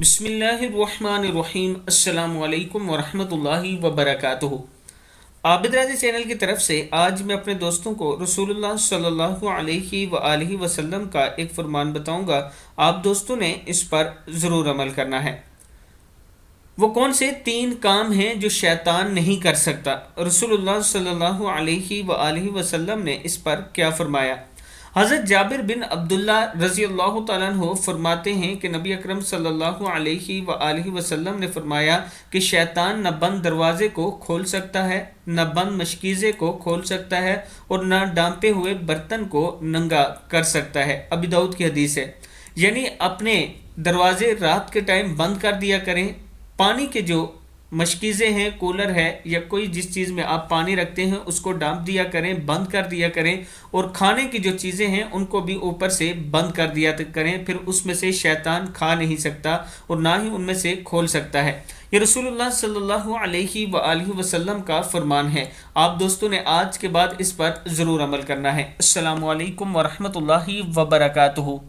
बिस्मिल्लाहिर्रहमानिर्रहीम। अस्सलाम वालेकुम वरहमतुल्लाहि वबरकातुहू। आबिद राजी चैनल की तरफ से आज मैं अपने दोस्तों को रसूलुल्लाह सल्लल्लाहु अलैहि वआलिहि वसल्लम का एक फरमान बताऊंगा। आप दोस्तों ने इस पर ज़रूर अमल करना है। वो कौन से तीन काम हैं जो शैतान नहीं कर सकता? रसूलुल्लाह सल्लल्लाहु अलैहि वआलिहि वसल्लम ने इस पर क्या फरमाया? हज़रत जाबिर बिन अब्दुल्ला रज़ी अल्लाह तआला अन्हु फरमाते हैं कि नबी अकरम सल्लल्लाहु अलैहि वआलिहि वसल्लम ने फरमाया कि शैतान न बंद दरवाजे को खोल सकता है, न बंद मशकीज़े को खोल सकता है और न डांपे हुए बर्तन को नंगा कर सकता है। अबी दाऊद की हदीस है। यानी अपने दरवाजे रात के टाइम बंद कर दिया करें। पानी के जो मशकीज़ें हैं, कूलर है या कोई जिस चीज़ में आप पानी रखते हैं उसको डांप दिया करें, बंद कर दिया करें। और खाने की जो चीज़ें हैं उनको भी ऊपर से बंद कर दिया करें, फिर उसमें से शैतान खा नहीं सकता और ना ही उनमें से खोल सकता है। ये रसूलुल्लाह सल्लल्लाहु अलैहि वआलिहि वसल्लम का फरमान है। आप दोस्तों ने आज के बाद इस पर ज़रूर अमल करना है। अस्सलामु अलैकुम वरहमतुल्लाहि वबरकातुहू।